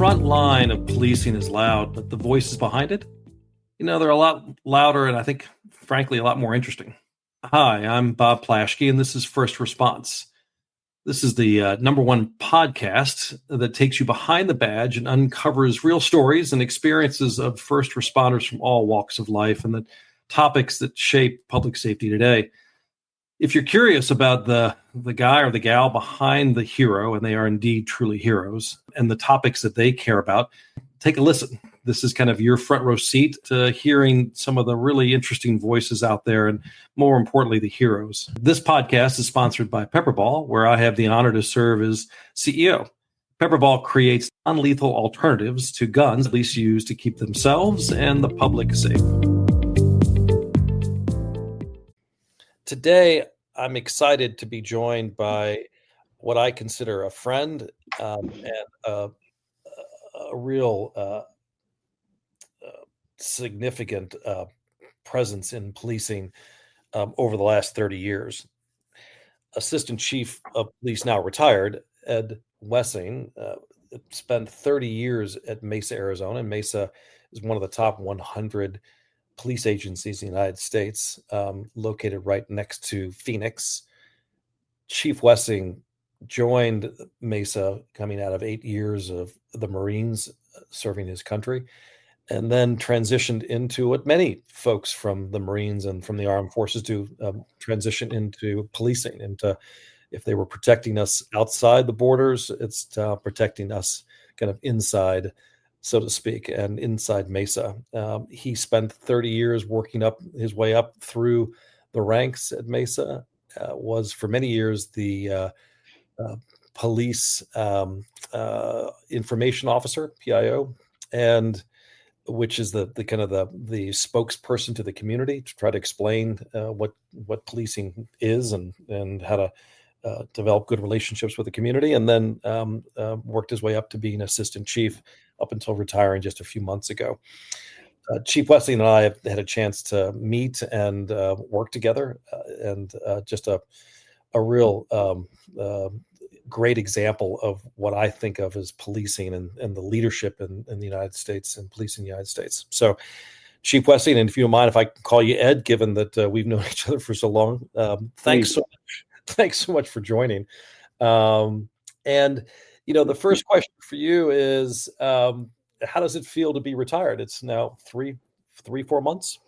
front line of policing is loud, but the voices behind it, they're a lot louder and I think, frankly, a lot more interesting. Hi, I'm Bob Plaschke, and this is First Response. This is the number one podcast that takes you behind the badge and uncovers real stories and experiences of first responders from all walks of life and the topics that shape public safety today. If you're curious about the guy or the gal behind the hero, and they are indeed truly heroes, and the topics that they care about, take a listen. This is kind of your front row seat to hearing some of the really interesting voices out there, and more importantly, the heroes. This podcast is sponsored by PepperBall, where I have the honor to serve as CEO. PepperBall creates non-lethal alternatives to guns police use to keep themselves and the public safe. Today, I'm excited to be joined by what I consider a friend and a real significant presence in policing over the last 30 years. Assistant Chief of Police, now retired, Ed Wessing, spent 30 years at Mesa, Arizona. And Mesa is one of the top 100 police agencies in the United States, located right next to Phoenix. Chief Wessing joined Mesa coming out of 8 years of the Marines serving his country, and then transitioned into what many folks from the Marines and from the armed forces do, transition into policing. And if they were protecting us outside the borders, it's protecting us kind of inside, so to speak, and inside Mesa. He spent 30 years working up his way up through the ranks at Mesa, was for many years the police information officer, PIO, and which is the kind of the spokesperson to the community to try to explain what policing is and how to develop good relationships with the community, and then worked his way up to being assistant chief up until retiring just a few months ago. Chief Wessing and I have had a chance to meet and work together, and just a real great example of what I think of as policing and the leadership in the United States and policing in the United States. So, Chief Wessing, and if you don't mind if I can call you Ed, given that we've known each other for so long, thanks so much. Thanks so much for joining. And the first question for you is, how does it feel to be retired? It's now 4 months.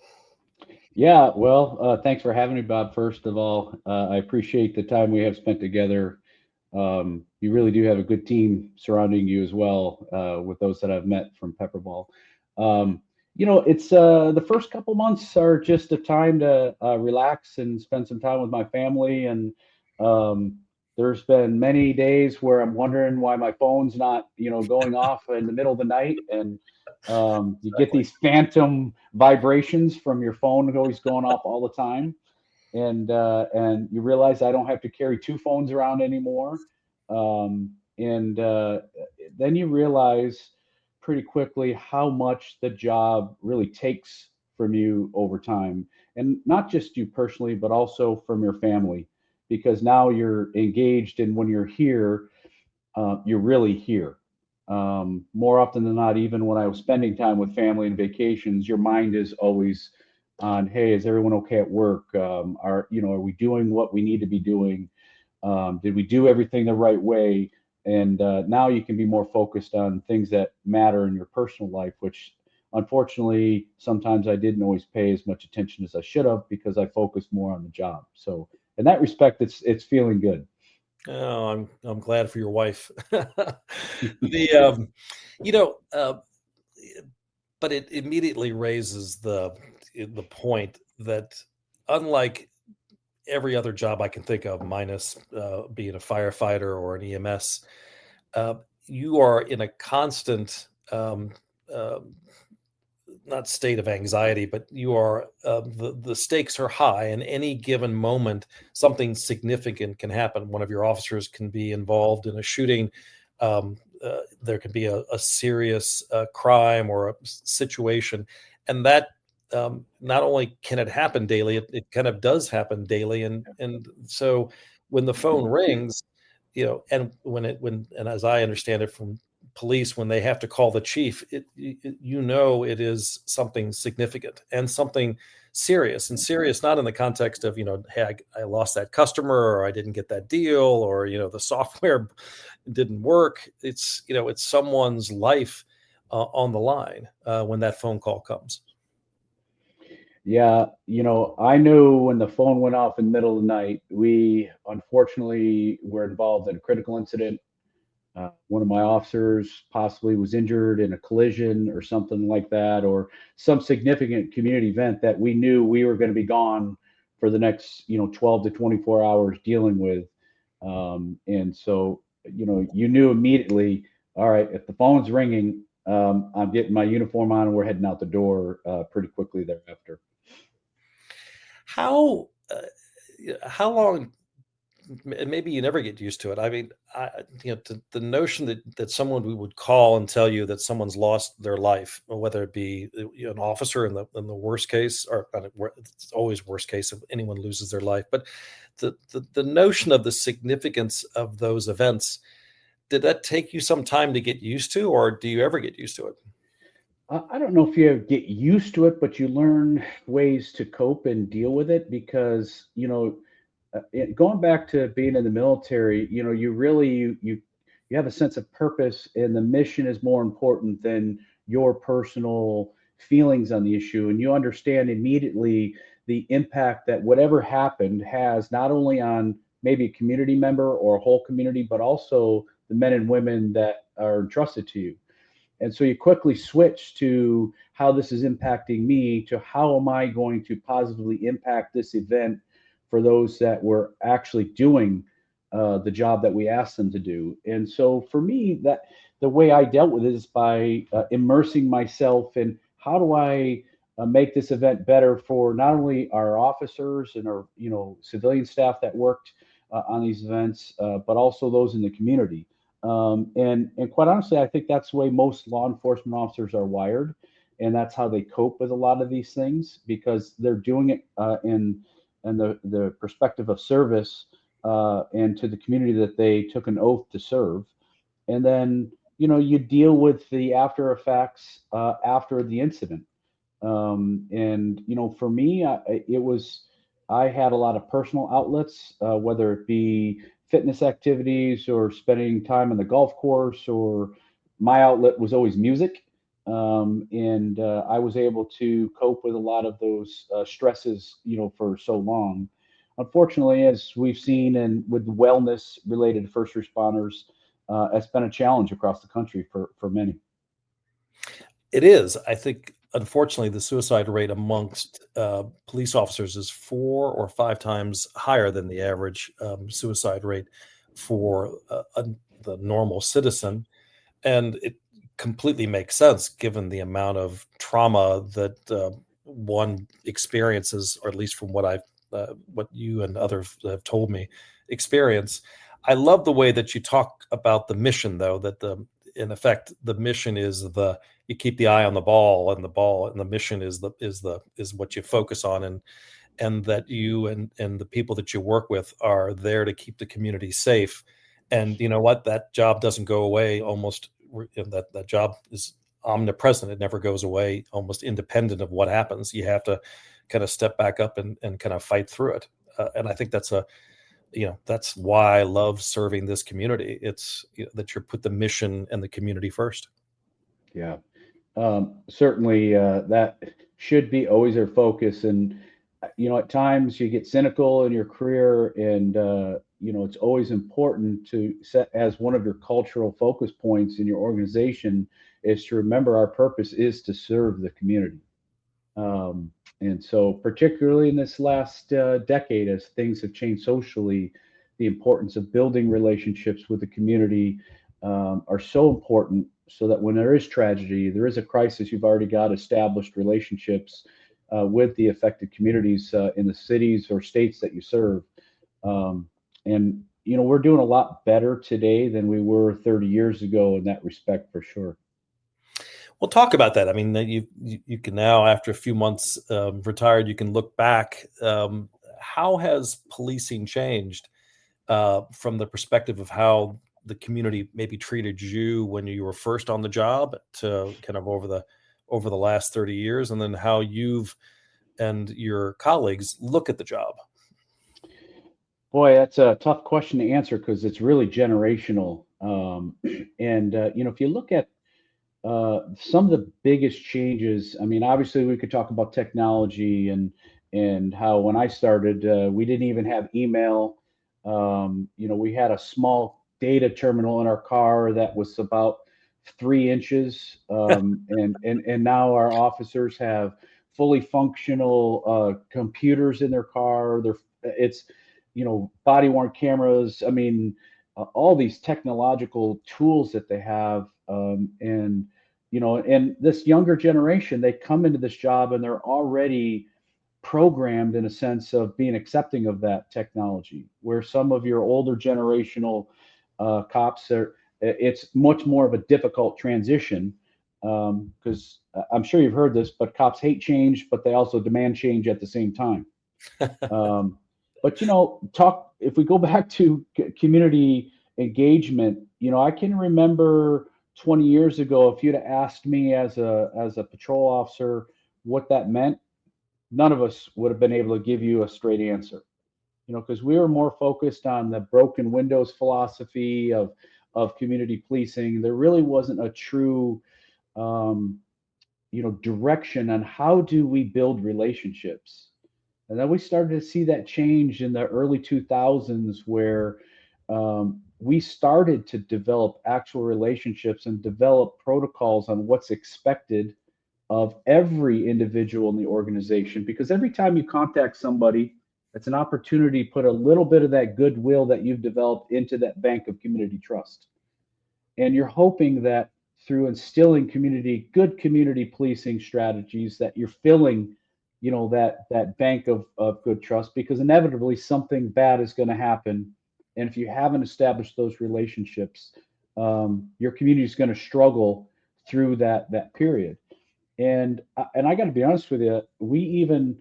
Yeah, well, thanks for having me, Bob. First of all, I appreciate the time we have spent together. You really do have a good team surrounding you as well, with those that I've met from PepperBall. It's the first couple months are just a time to relax and spend some time with my family. And there's been many days where I'm wondering why my phone's not, going off in the middle of the night. And you get these phantom vibrations from your phone always going off all the time. And you realize I don't have to carry two phones around anymore. And then you realize pretty quickly how much the job really takes from you over time, and not just you personally, but also from your family, because now you're engaged, and when you're here, you're really here. More often than not, even when I was spending time with family and vacations, your mind is always on, hey, is everyone okay at work? Are we doing what we need to be doing? Did we do everything the right way? And now you can be more focused on things that matter in your personal life, which unfortunately sometimes I didn't always pay as much attention as I should have, because I focused more on the job. So in that respect, it's feeling good. Oh, I'm glad for your wife. But it immediately raises the point that, unlike every other job I can think of, minus being a firefighter or an EMS, you are in a constant, not state of anxiety, but you are, the stakes are high, and any given moment, something significant can happen. One of your officers can be involved in a shooting. There can be a serious crime or a situation, and that not only can it happen daily, it kind of does happen daily. And so when the phone rings, and as I understand it from police, when they have to call the chief, it is something significant and something serious, and serious not in the context of, hey, I lost that customer, or I didn't get that deal, or the software didn't work. It's someone's life on the line when that phone call comes. Yeah, I knew when the phone went off in the middle of the night. We unfortunately were involved in a critical incident. One of my officers possibly was injured in a collision or something like that, or some significant community event that we knew we were going to be gone for the next 12 to 24 hours dealing with. And so you knew immediately, all right, if the phone's ringing, I'm getting my uniform on and we're heading out the door pretty quickly thereafter. How long, maybe you never get used to it. I mean, the notion that someone we would call and tell you that someone's lost their life, whether it be an officer in the worst case, or it's always worst case if anyone loses their life, but the notion of the significance of those events, did that take you some time to get used to, or do you ever get used to it? I don't know if you get used to it, but you learn ways to cope and deal with it because, going back to being in the military, you really you have a sense of purpose, and the mission is more important than your personal feelings on the issue, and you understand immediately the impact that whatever happened has not only on maybe a community member or a whole community, but also the men and women that are entrusted to you. And so you quickly switch to how this is impacting me, to how am I going to positively impact this event for those that were actually doing the job that we asked them to do. And so for me, that the way I dealt with it is by immersing myself in how do I make this event better for not only our officers and our civilian staff that worked on these events, but also those in the community. And quite honestly, I think that's the way most law enforcement officers are wired, and that's how they cope with a lot of these things because they're doing it in the perspective of service and to the community that they took an oath to serve. And then you deal with the after effects after the incident. And for me, I had a lot of personal outlets, whether it be fitness activities or spending time on the golf course, or my outlet was always music. And I was able to cope with a lot of those stresses, for so long. Unfortunately, as we've seen, and with wellness related to first responders, it's been a challenge across the country for many. It is. I think, unfortunately, the suicide rate amongst police officers is 4 or 5 times higher than the average suicide rate for the normal citizen. And it completely makes sense given the amount of trauma that one experiences, or at least from what you and others have told me, experience. I love the way that you talk about the mission, though, that in effect, the mission is you keep the eye on the ball, and the mission is what you focus on, and that you and the people that you work with are there to keep the community safe. And you know what? That job doesn't go away. Almost that job is omnipresent. It never goes away, almost independent of what happens. You have to kind of step back up and kind of fight through it. And I think that's why I love serving this community. It's that you put the mission and the community first. Yeah. Certainly, that should be always our focus. And, at times you get cynical in your career, and, it's always important to set as one of your cultural focus points in your organization is to remember our purpose is to serve the community. And so, particularly in this last decade, as things have changed socially, the importance of building relationships with the community are so important, so that when there is tragedy, there is a crisis, you've already got established relationships with the affected communities in the cities or states that you serve. And we're doing a lot better today than we were 30 years ago in that respect, for sure. Well, talk about that. I mean, you can now, after a few months retired, you can look back. How has policing changed from the perspective of how the community maybe treated you when you were first on the job to kind of over the last 30 years, and then how you've and your colleagues look at the job? Boy, that's a tough question to answer because it's really generational. And if you look at some of the biggest changes, I mean, obviously we could talk about technology and how when I started, we didn't even have email. We had a small data terminal in our car that was about 3 inches, and now our officers have fully functional computers in their car. It's body worn cameras. I mean, all these technological tools that they have, and this younger generation, they come into this job and they're already programmed in a sense of being accepting of that technology, where some of your older generational cops it's much more of a difficult transition, because I'm sure you've heard this, but cops hate change, but they also demand change at the same time. But if we go back to community engagement, I can remember 20 years ago, if you'd have asked me as a patrol officer what that meant, none of us would have been able to give you a straight answer. Because we were more focused on the broken windows philosophy of community policing. There really wasn't a true direction on how do we build relationships. And then we started to see that change in the early 2000s, where we started to develop actual relationships and develop protocols on what's expected of every individual in the organization. Because every time you contact somebody, it's an opportunity to put a little bit of that goodwill that you've developed into that bank of community trust. And you're hoping that through instilling good community policing strategies, that you're filling that bank of good trust, because inevitably something bad is going to happen. And if you haven't established those relationships, your community is going to struggle through that period. And I got to be honest with you, we even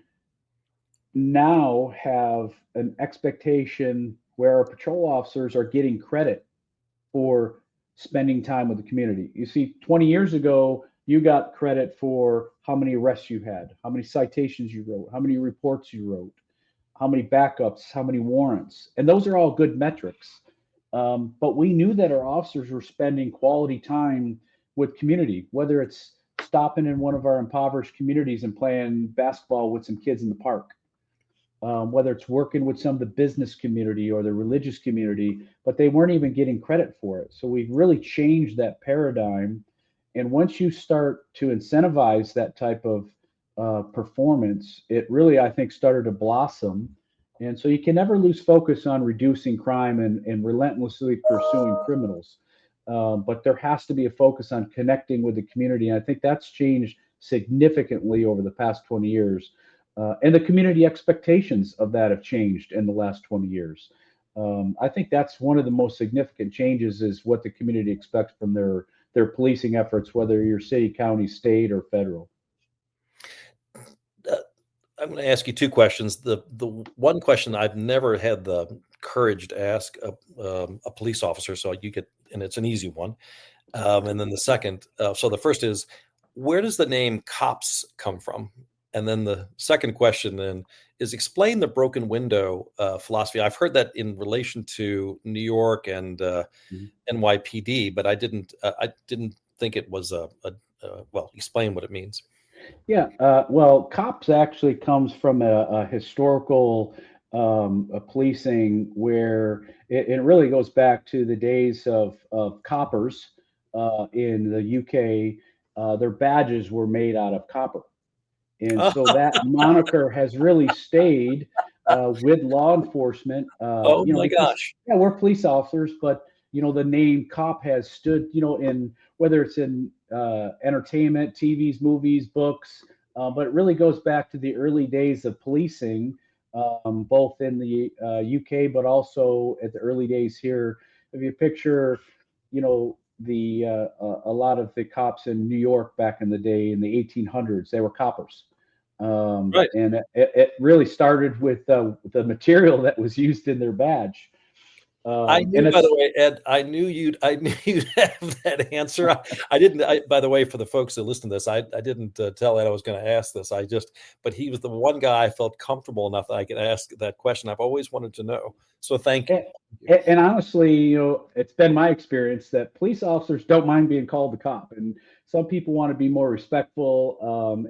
now have an expectation where our patrol officers are getting credit for spending time with the community. You see, 20 years ago, you got credit for how many arrests you had, how many citations you wrote, how many reports you wrote, how many backups, how many warrants. And those are all good metrics. But we knew that our officers were spending quality time with community, whether it's stopping in one of our impoverished communities and playing basketball with some kids in the park, whether it's working with some of the business community or the religious community, but they weren't even getting credit for it. So we've really changed that paradigm. And once you start to incentivize that type of performance, it really, I think, started to blossom. And so you can never lose focus on reducing crime and relentlessly pursuing criminals. But there has to be a focus on connecting with the community. And I think that's changed significantly over the past 20 years. And the community expectations of that have changed in the last 20 years. I think that's one of the most significant changes, is what the community expects from their policing efforts, whether you're city, county, state, or federal. I'm going to ask you two questions. The one question I've never had the courage to ask a police officer, so and it's an easy one. And then the second, so the first is, where does the name COPS come from? And then the second question then is, explain the broken window philosophy. I've heard that in relation to New York and NYPD, but I didn't think it was well, explain what it means. Yeah, well, COPS actually comes from a historical policing, where it really goes back to the days of coppers in the UK. Their badges were made out of copper. And so that moniker has really stayed with law enforcement. Oh my Because, gosh. yeah, we're police officers, but the name cop has stood, in whether it's in entertainment, TVs, movies, books, but it really goes back to the early days of policing, both in the UK, but also at the early days here. If you picture, a lot of the cops in New York back in the day, in the 1800s, they were coppers. Right. And it really started with the material that was used in their badge. I And knew, by it's the way, Ed, I knew you'd have that answer. I didn't, by the way, for the folks that listen to this, I didn't tell Ed I was going to ask this. But he was the one guy I felt comfortable enough that I could ask that question. I've always wanted to know. So thank you. and, and honestly, it's been my experience that police officers don't mind being called a cop, and some people want to be more respectful,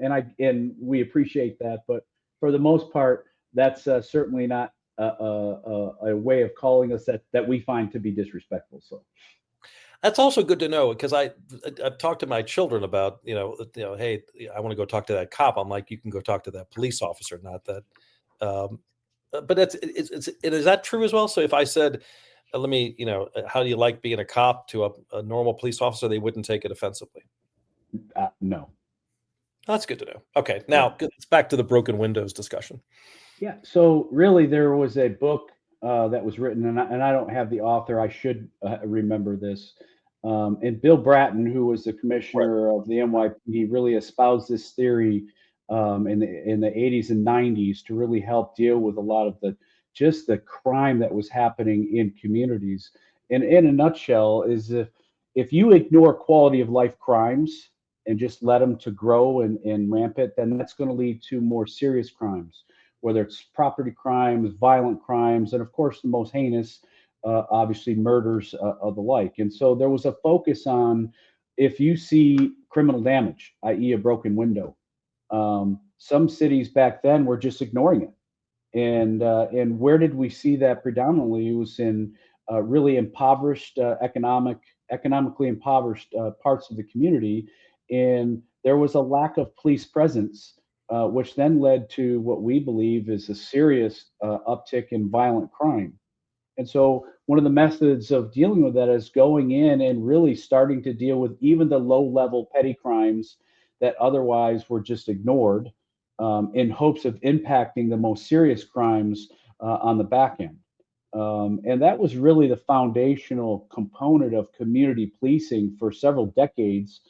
and we appreciate that. But for the most part, that's certainly not a way of calling us that we find to be disrespectful. So. That's also good to know because I've talked to my children about, hey, I want to go talk to that cop. I'm like, you can go talk to that police officer, not that. Um, but is that true as well? So if I said, let me, how do you like being a cop to a normal police officer? They wouldn't take it offensively. No. That's good to know. Okay, Yeah. now it's back to the broken windows discussion. Yeah. So really, there was a book that was written, and I don't have the author. I should remember this. And Bill Bratton, who was the Right. commissioner of the NYPD, really espoused this theory in the 80s and 90s to really help deal with a lot of the crime that was happening in communities. And in a nutshell, is if you ignore quality of life crimes and just let them to grow and rampant, then that's going to lead to more serious crimes, whether it's property crimes, violent crimes, and of course the most heinous, obviously murders of the like. And so there was a focus on if you see criminal damage, i.e., a broken window. Some cities back then were just ignoring it. And where did we see that predominantly? It was in really impoverished, economically impoverished parts of the community, and there was a lack of police presence, which then led to what we believe is a serious uptick in violent crime. And so, one of the methods of dealing with that is going in and really starting to deal with even the low level petty crimes that otherwise were just ignored, in hopes of impacting the most serious crimes on the back end. And that was really the foundational component of community policing for several decades.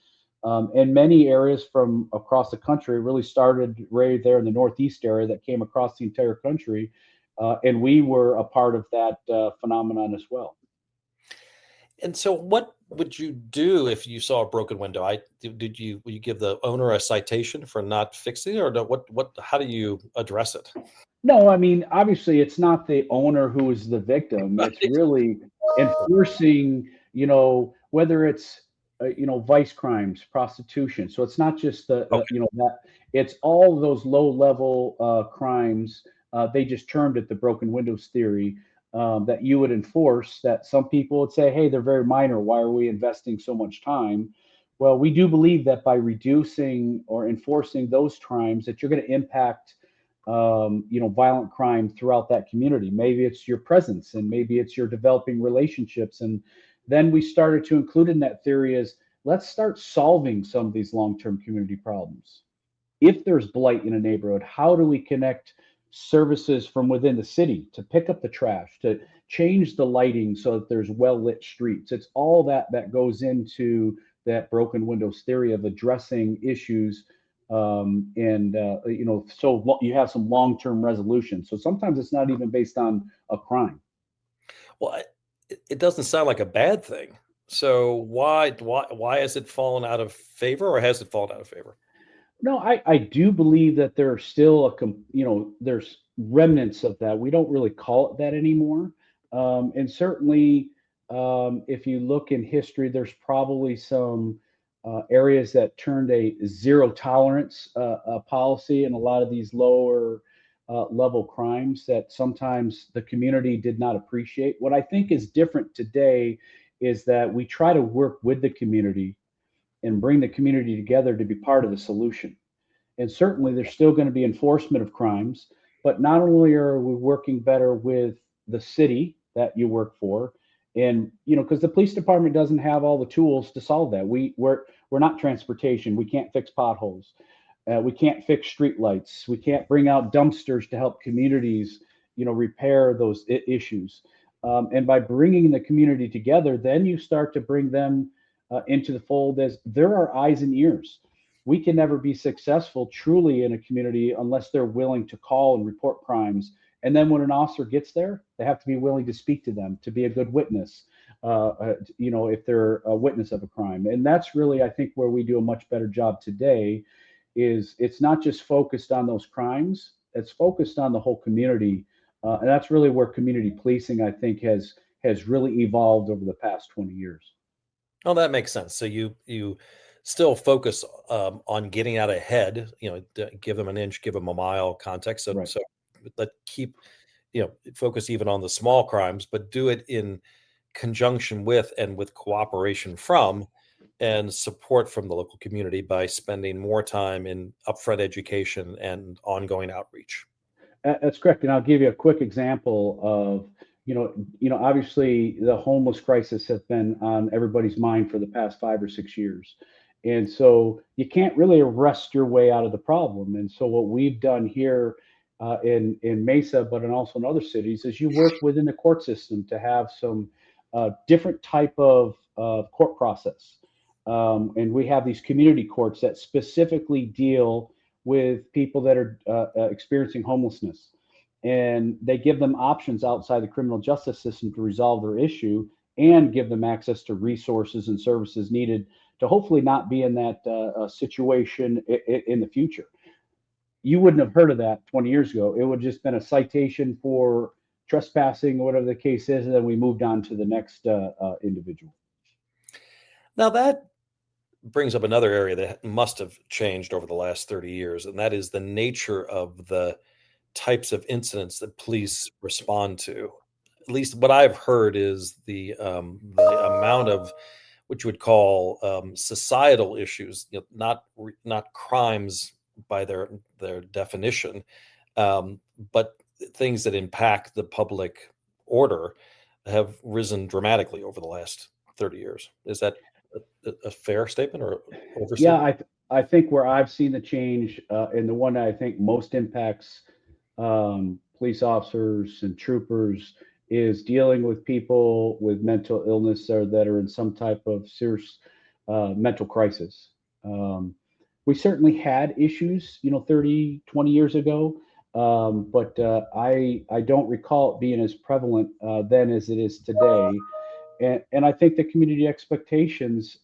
And many areas from across the country really started right there in the Northeast area that came across the entire country. And we were a part of that phenomenon as well. And so, what would you do if you saw a broken window? Would you give the owner a citation for not fixing it, or how do you address it? No, I mean, obviously, it's not the owner who is the victim. It's really enforcing, whether it's, vice crimes, prostitution. So it's not just Okay. that it's all those low level crimes. They just termed it the broken windows theory, that you would enforce, that some people would say, hey, they're very minor. Why are we investing so much time? Well, we do believe that by reducing or enforcing those crimes, that you're going to impact violent crime throughout that community. Maybe it's your presence, and maybe it's your developing relationships. And then we started to include in that theory is let's start solving some of these long-term community problems. If there's blight in a neighborhood, how do we connect services from within the city to pick up the trash, to change the lighting so that there's well-lit streets? It's all that goes into that broken windows theory of addressing issues, so you have some long-term resolution. So sometimes it's not even based on a crime. Well, it doesn't sound like a bad thing. So why has it fallen out of favor, or has it fallen out of favor? No, I do believe that there's still there's remnants of that. We don't really call it that anymore. And certainly, if you look in history, there's probably some areas that turned a zero tolerance policy in a lot of these lower level crimes that sometimes the community did not appreciate. What I think is different today is that we try to work with the community and bring the community together to be part of the solution. And certainly there's still going to be enforcement of crimes, but not only are we working better with the city that you work for, and because the police department doesn't have all the tools to solve that. We're not transportation. We can't fix potholes. We can't fix street lights. We can't bring out dumpsters to help communities, repair those issues. And by bringing the community together, then you start to bring them into the fold as there are eyes and ears. We can never be successful truly in a community unless they're willing to call and report crimes And then when an officer gets there, they have to be willing to speak to them, to be a good witness, if they're a witness of a crime. And that's really, I think, where we do a much better job today. Is it's not just focused on those crimes; it's focused on the whole community, and that's really where community policing, I think, has really evolved over the past 20 years. Oh, that makes sense. So you still focus on getting out ahead. Give them an inch, give them a mile context. So Right. so let keep focus even on the small crimes, but do it in conjunction with and with cooperation from and support from the local community by spending more time in upfront education and ongoing outreach. That's correct, and I'll give you a quick example of, obviously the homeless crisis has been on everybody's mind for the past 5 or 6 years, and so you can't really arrest your way out of the problem. And so what we've done here in Mesa, but also in other cities, is you work within the court system to have some different type of court process, and we have these community courts that specifically deal with people that are experiencing homelessness. And they give them options outside the criminal justice system to resolve their issue and give them access to resources and services needed to hopefully not be in that situation in the future. You wouldn't have heard of that 20 years ago. It would have just been a citation for trespassing or whatever the case is, and then we moved on to the next individual. Now that brings up another area that must have changed over the last 30 years, and that is the nature of the types of incidents that police respond to. At least what I've heard is the amount of what you would call societal issues, not crimes by their definition, but things that impact the public order have risen dramatically over the last 30 years. Is that a fair statement or Yeah, overstatement? I think where I've seen the change, and the one that I think most impacts police officers and troopers, is dealing with people with mental illness or that are in some type of serious mental crisis. Um, we certainly had issues, 30, 20 years ago, but I don't recall it being as prevalent then as it is today. And I think the community expectations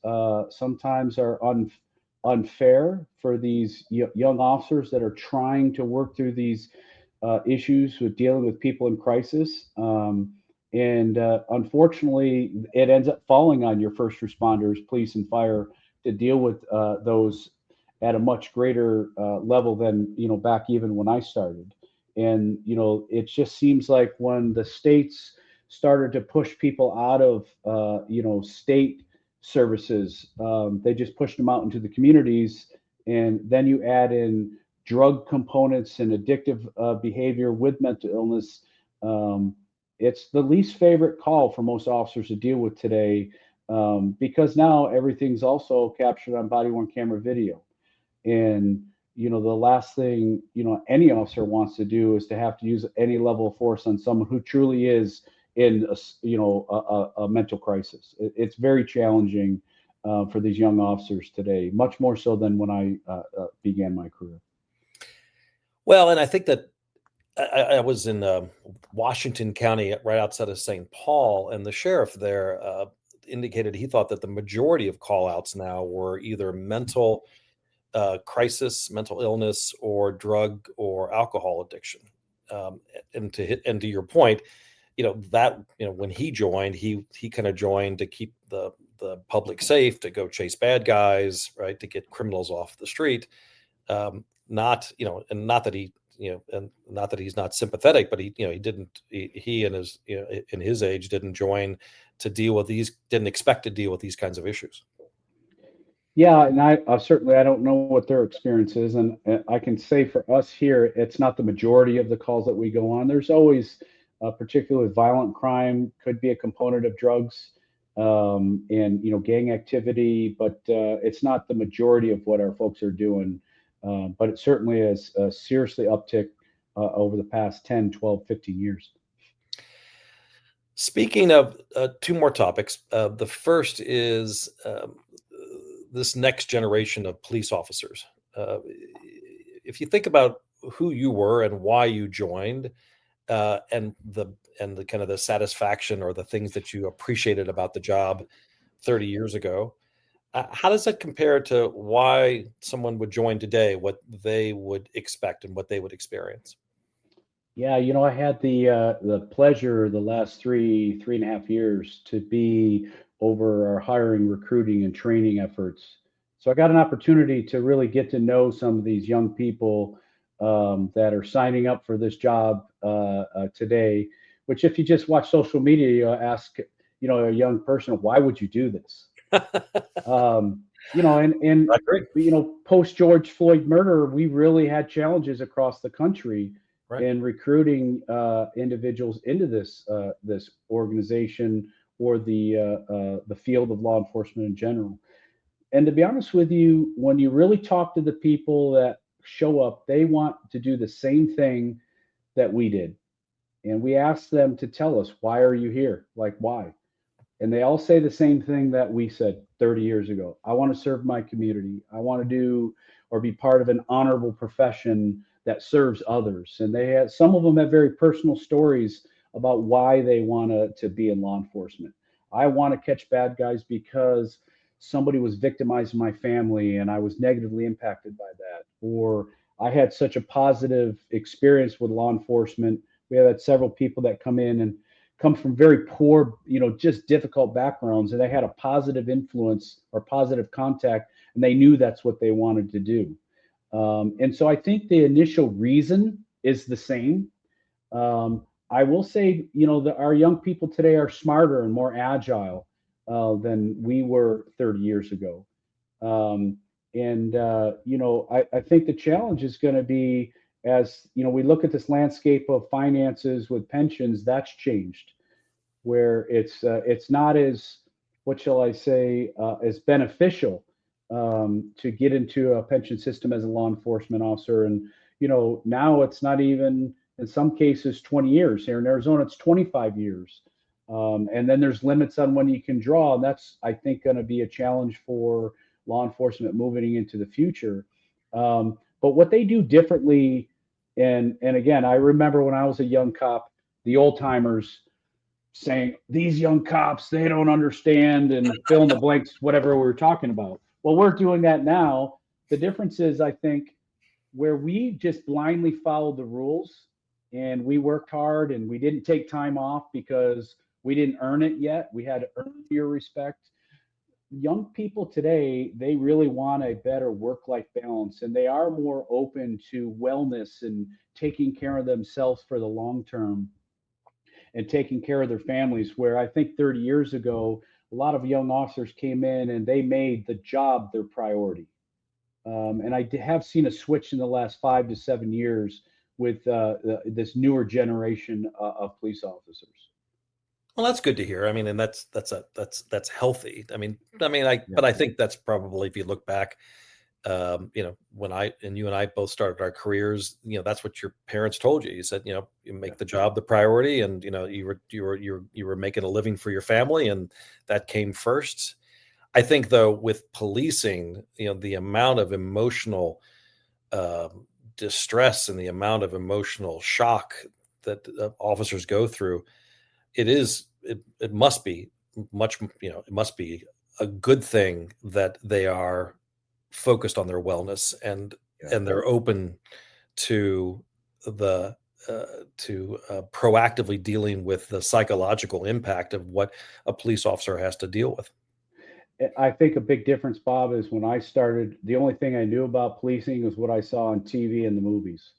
sometimes are unfair for these young officers that are trying to work through these issues with dealing with people in crisis. And Unfortunately, it ends up falling on your first responders, police and fire, to deal with those at a much greater level than back even when I started. And it just seems like when the states started to push people out of state services, they just pushed them out into the communities, and then you add in drug components and addictive behavior with mental illness. Um, it's the least favorite call for most officers to deal with today, because now everything's also captured on body worn camera video. And the last thing any officer wants to do is to have to use any level of force on someone who truly is in a mental crisis. It's very challenging for these young officers today, much more so than when I began my career. Well, and I think that I was in Washington County, right outside of St. Paul, and the sheriff there indicated he thought that the majority of call outs now were either mental crisis, mental illness, or drug or alcohol addiction. And to your point, when he joined, he kind of joined to keep the public safe, to go chase bad guys, right, to get criminals off the street. Not and not that he's not sympathetic, but he didn't he and his in his age didn't join to deal with these, didn't expect to deal with these kinds of issues. Yeah, and I certainly I don't know what their experience is, and I can say for us here, it's not the majority of the calls that we go on. There's always, particularly with violent crime, could be a component of drugs, and gang activity, but it's not the majority of what our folks are doing. But it certainly has seriously uptick over the past 10, 12, 15 years. Speaking of two more topics, the first is this next generation of police officers. If you think about who you were and why you joined, and the kind of the satisfaction or the things that you appreciated about the job 30 years ago. How does that compare to why someone would join today, what they would expect and what they would experience? Yeah, I had the pleasure the last 3.5 years to be over our hiring, recruiting, and training efforts. So I got an opportunity to really get to know some of these young people that are signing up for this job today. Which, if you just watch social media, you ask, a young person, why would you do this? Um, and I agree. post George Floyd murder, we really had challenges across the country Right. in recruiting individuals into this organization or the field of law enforcement in general. And to be honest with you, when you really talk to the people that show up, they want to do the same thing that we did. And we ask them to tell us, why are you here? Like, why? And they all say the same thing that we said 30 years ago. I want to serve my community. I want to do or be part of an honorable profession that serves others. And some of them have very personal stories about why they want to be in law enforcement. I want to catch bad guys because somebody was victimized in my family and I was negatively impacted by that. Or I had such a positive experience with law enforcement. We have had several people that come from very poor, just difficult backgrounds, and they had a positive influence or positive contact, and they knew that's what they wanted to do. And so I think the initial reason is the same. I will say, that our young people today are smarter and more agile than we were 30 years ago. I think the challenge is going to be, as we look at this landscape of finances with pensions, that's changed, where it's not as, what shall I say, as beneficial to get into a pension system as a law enforcement officer. And now it's not even, in some cases, 20 years. Here in Arizona, it's 25 years. And then there's limits on when you can draw, and that's, I think, going to be a challenge for law enforcement moving into the future. But what they do differently, and again, I remember when I was a young cop, the old timers saying, these young cops, they don't understand, and fill in the blanks, whatever we were talking about. Well, we're doing that now. The difference is, I think, where we just blindly followed the rules and we worked hard and we didn't take time off because we didn't earn it yet. We had to earn your respect. Young people today, they really want a better work-life balance, and they are more open to wellness and taking care of themselves for the long term and taking care of their families. Where I think 30 years ago, a lot of young officers came in and they made the job their priority. And I have seen a switch in the last 5 to 7 years with this newer generation of police officers. Well, that's good to hear. I mean, and that's healthy. Yeah. But I think that's probably, if you look back, when you and I both started our careers, that's what your parents told you. You said, you make the job the priority, and you were making a living for your family, and that came first. I think, though, with policing, the amount of emotional distress and the amount of emotional shock that officers go through, it must be it must be a good thing that they are focused on their wellness, Yeah. and they're open to the proactively dealing with the psychological impact of what a police officer has to deal with. I think a big difference, Bob, is when I started, the only thing I knew about policing was what I saw on TV and the movies.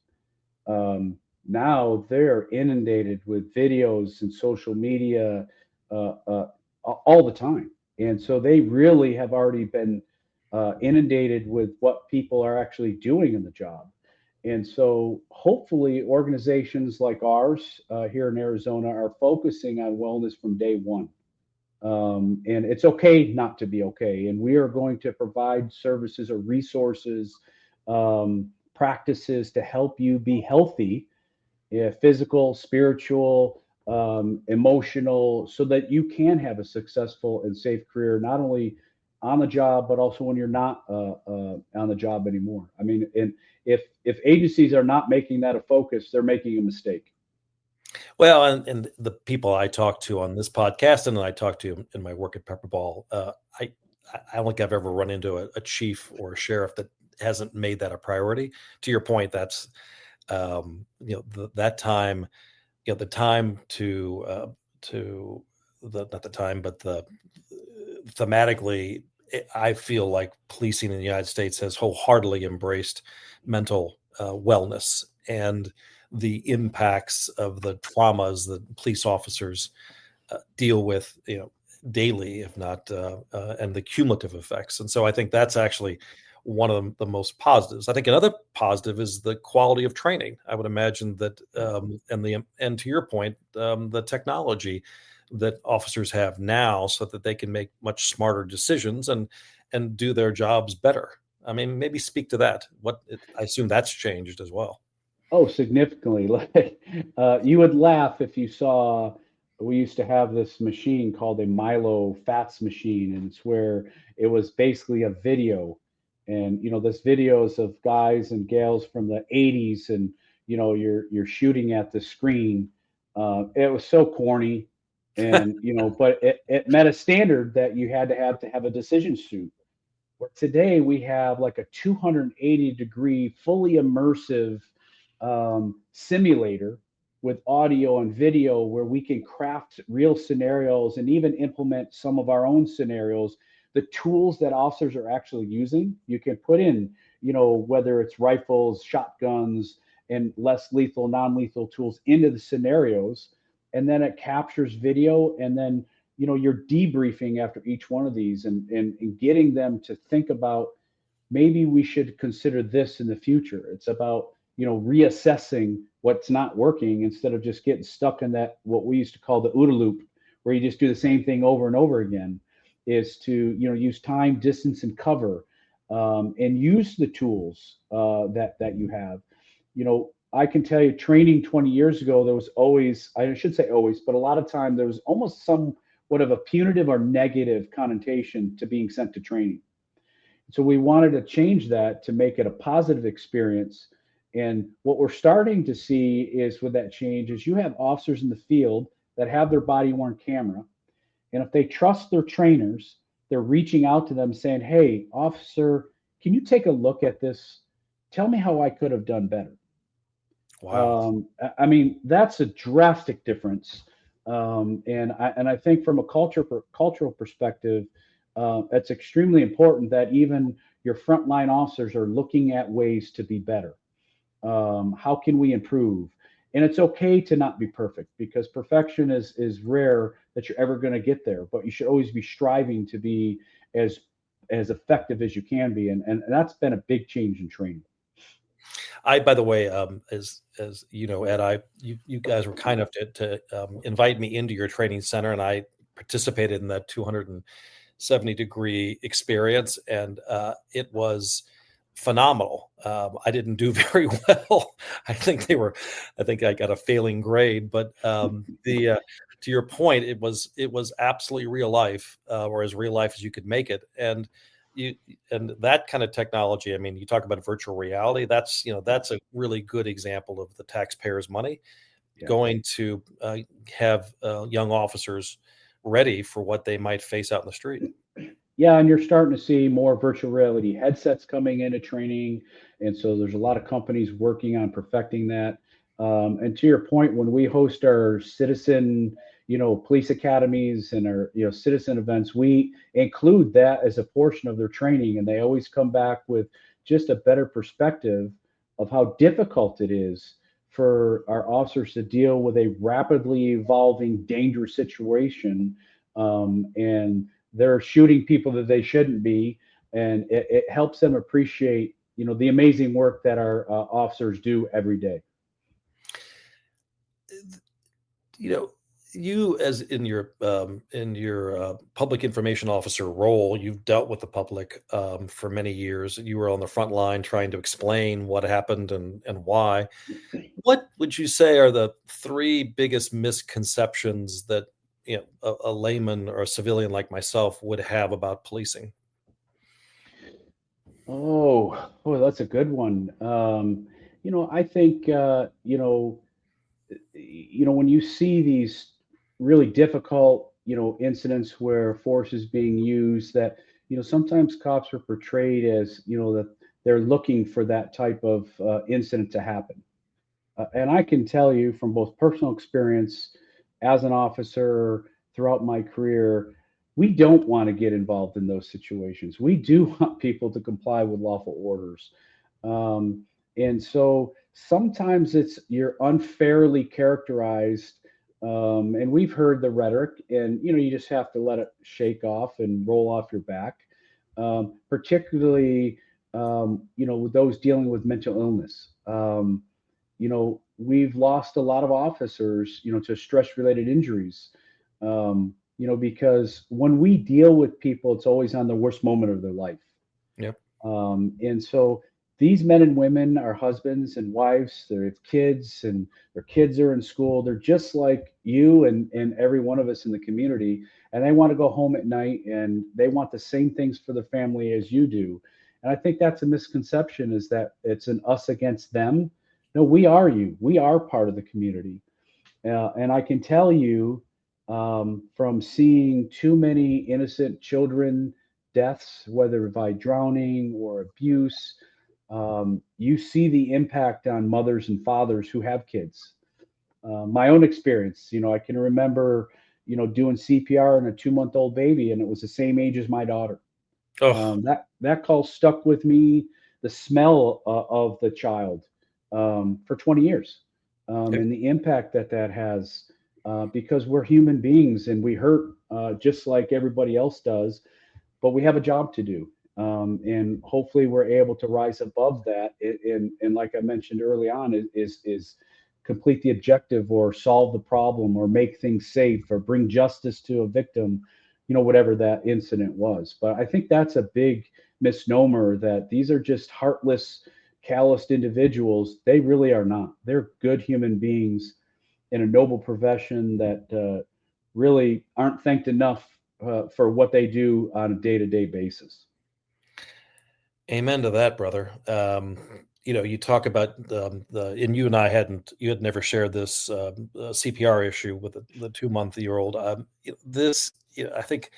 Now they're inundated with videos and social media all the time. And so they really have already been inundated with what people are actually doing in the job. And so hopefully organizations like ours here in Arizona are focusing on wellness from day one. And it's okay not to be okay. And we are going to provide services or resources, practices to help you be healthy, physical, spiritual, emotional, so that you can have a successful and safe career, not only on the job, but also when you're not on the job anymore. I mean, and if agencies are not making that a focus, they're making a mistake. Well, and the people I talk to on this podcast, and then I talk to in my work at PepperBall, I don't think I've ever run into a chief or a sheriff that hasn't made that a priority. To your point, that's that time, the time to the not the time, but the thematically, I feel like policing in the United States has wholeheartedly embraced mental wellness and the impacts of the traumas that police officers deal with, daily, if not, and the cumulative effects. And so I think that's actually one of the most positives. I think another positive is the quality of training. I would imagine that, and to your point, the technology that officers have now, so that they can make much smarter decisions and do their jobs better. I mean, maybe speak to that. I assume that's changed as well. Oh, significantly. Like, you would laugh if you saw, we used to have this machine called a Milo Fats machine, and it's where it was basically a video. And, this videos of guys and gals from the 80s, and, you're shooting at the screen. It was so corny. And, but it met a standard that you had to have a decision suit. Where today we have like a 280-degree, fully immersive simulator with audio and video where we can craft real scenarios and even implement some of our own scenarios. The tools that officers are actually using, you can put in, whether it's rifles, shotguns, and less lethal, non lethal tools into the scenarios. And then it captures video, and then you're debriefing after each one of these, and getting them to think about, maybe we should consider this in the future. It's about reassessing what's not working, instead of just getting stuck in that, what we used to call the OODA loop, where you just do the same thing over and over again. Is to use time, distance, and cover, and use the tools that you have. I can tell you, training 20 years ago, there was always, I should say always, but a lot of time there was almost somewhat of a punitive or negative connotation to being sent to training. So we wanted to change that to make it a positive experience. And what we're starting to see is, with that change, is you have officers in the field that have their body worn camera. And if they trust their trainers, they're reaching out to them saying, "Hey, officer, can you take a look at this? Tell me how I could have done better." Wow. I mean, that's a drastic difference. And I think from a cultural perspective, it's extremely important that even your frontline officers are looking at ways to be better. How can we improve? And it's okay to not be perfect, because perfection is rare that you're ever going to get there. But you should always be striving to be as effective as you can be, and that's been a big change in training. By the way, as you know, Ed, you guys were kind enough to invite me into your training center, and I participated in that 270-degree experience, and it was phenomenal. I didn't do very well. I think I got a failing grade, but the to your point, it was absolutely real life, or as real life as you could make it, you and that kind of technology. I mean, you talk about virtual reality. That's a really good example of the taxpayers' money Yeah. going to have young officers ready for what they might face out in the street. Yeah, and you're starting to see more virtual reality headsets coming into training, and so there's a lot of companies working on perfecting that. And to your point, when we host our citizen, police academies and our, citizen events, we include that as a portion of their training, and they always come back with just a better perspective of how difficult it is for our officers to deal with a rapidly evolving, dangerous situation. And they're shooting people that they shouldn't be, and it helps them appreciate the amazing work that our officers do every day. You know, you as in your public information officer role, you've dealt with the public for many years. You were on the front line trying to explain what happened and why. What would you say are the three biggest misconceptions that a layman or a civilian like myself would have about policing? Oh, boy, that's a good one. I think when you see these really difficult, incidents where force is being used, that, sometimes cops are portrayed as, that they're looking for that type of incident to happen. And I can tell you from both personal experience as an officer throughout my career, we don't want to get involved in those situations. We do want people to comply with lawful orders. And so sometimes you're unfairly characterized. And we've heard the rhetoric, and you just have to let it shake off and roll off your back. Particularly, with those dealing with mental illness. We've lost a lot of officers, to stress-related injuries. Because when we deal with people, it's always on the worst moment of their life. Yep. And so these men and women are husbands and wives. They have kids, and their kids are in school. They're just like you and every one of us in the community. And they want to go home at night, and they want the same things for their family as you do. And I think that's a misconception, is that it's an us against them. No, we are you. We are part of the community. And I can tell you, from seeing too many innocent children deaths, whether by drowning or abuse, you see the impact on mothers and fathers who have kids. My own experience, I can remember, doing CPR on a 2-month-old baby, and it was the same age as my daughter. Oh, That call stuck with me. The smell of the child, for 20 years, yep. and the impact that has, because we're human beings and we hurt just like everybody else does, but we have a job to do, and hopefully we're able to rise above that. And like I mentioned early on, is complete the objective, or solve the problem, or make things safe, or bring justice to a victim, whatever that incident was. But I think that's a big misnomer, that these are just heartless, calloused individuals. They really are not. They're good human beings in a noble profession that really aren't thanked enough for what they do on a day-to-day basis. Amen to that, brother. You talk about and you and I you had never shared this CPR issue with the 2-month-old. I think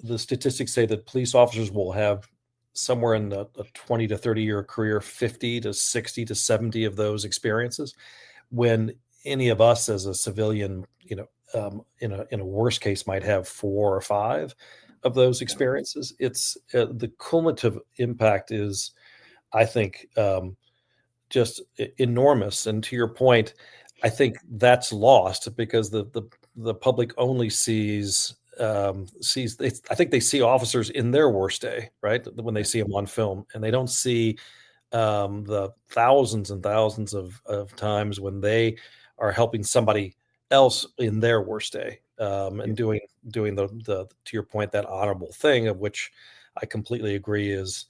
the statistics say that police officers will have somewhere in a 20 to 30-year career, 50 to 60 to 70 of those experiences. When any of us as a civilian, in a worst case, might have 4 or 5 of those experiences. It's the cumulative impact is, I think, just enormous. And to your point, I think that's lost because the public only I think they see officers in their worst day, right? When they see them on film, and they don't see the thousands and thousands of times when they are helping somebody else in their worst day, and doing the to your point, that honorable thing, of which I completely agree is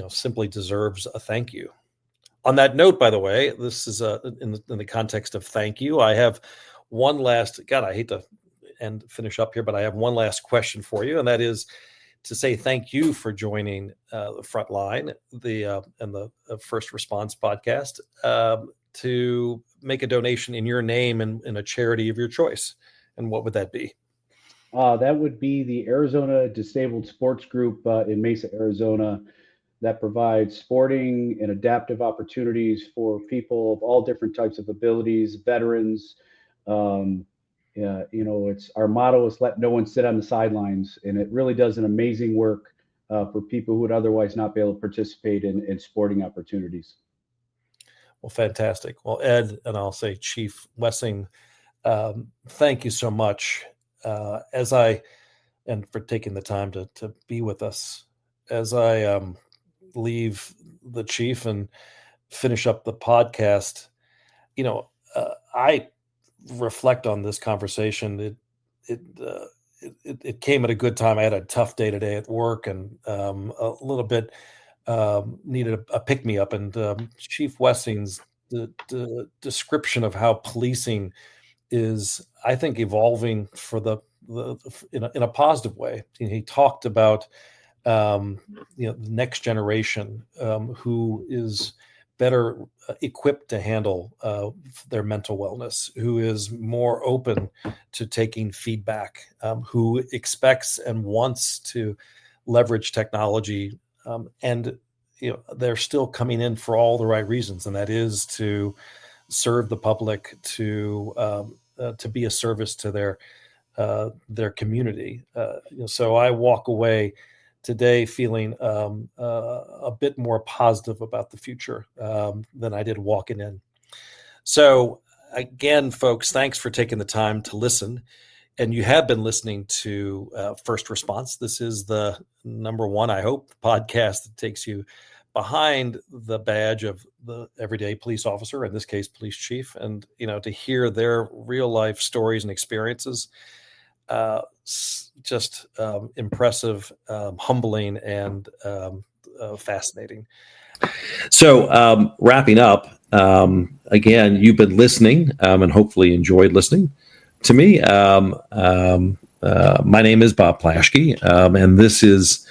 simply deserves a thank you. On that note, by the way, this is in the context of thank you. I have one last, God, I hate to finish up here, but I have one last question for you, and that is to say thank you for joining the Frontline, and the First Response podcast, to make a donation in your name and in a charity of your choice. And what would that be? That would be the Arizona Disabled Sports Group in Mesa, Arizona, that provides sporting and adaptive opportunities for people of all different types of abilities, veterans. Yeah, it's our motto is let no one sit on the sidelines, and it really does an amazing work for people who would otherwise not be able to participate in sporting opportunities. Well, fantastic. Well, Ed, and I'll say Chief Wessing, thank you so much, and for taking the time to be with us as I leave the chief and finish up the podcast. I reflect on this conversation. It came at a good time. I had a tough day today at work, and a little bit needed a pick me up. And Chief Wessing's the description of how policing is, I think, evolving for in a positive way. He talked about the next generation, who is better equipped to handle their mental wellness, who is more open to taking feedback, who expects and wants to leverage technology, and they're still coming in for all the right reasons, and that is to serve the public, to be a service to their community. So I walk away today feeling a bit more positive about the future than I did walking in. So again, folks, thanks for taking the time to listen. And you have been listening to First Response. This is the number one, I hope, podcast that takes you behind the badge of the everyday police officer, in this case, police chief, and to hear their real life stories and experiences. Just impressive, humbling, and fascinating. So wrapping up, again, you've been listening and hopefully enjoyed listening to me. My name is Bob Plaschke, and this is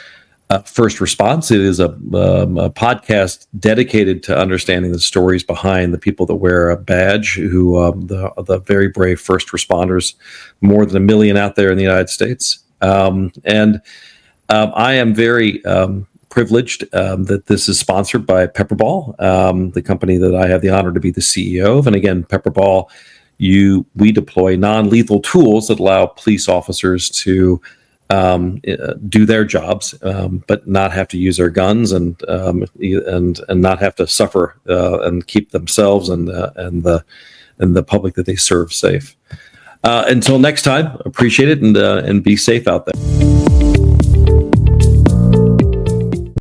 First Response. It is a podcast dedicated to understanding the stories behind the people that wear a badge, who the very brave first responders, more than 1 million out there in the United States. And I am very privileged that this is sponsored by PepperBall, the company that I have the honor to be the CEO of. And again, PepperBall, we deploy non-lethal tools that allow police officers to do their jobs, but not have to use their guns and not have to suffer and keep themselves and the public that they serve safe. Until next time, appreciate it and be safe out there.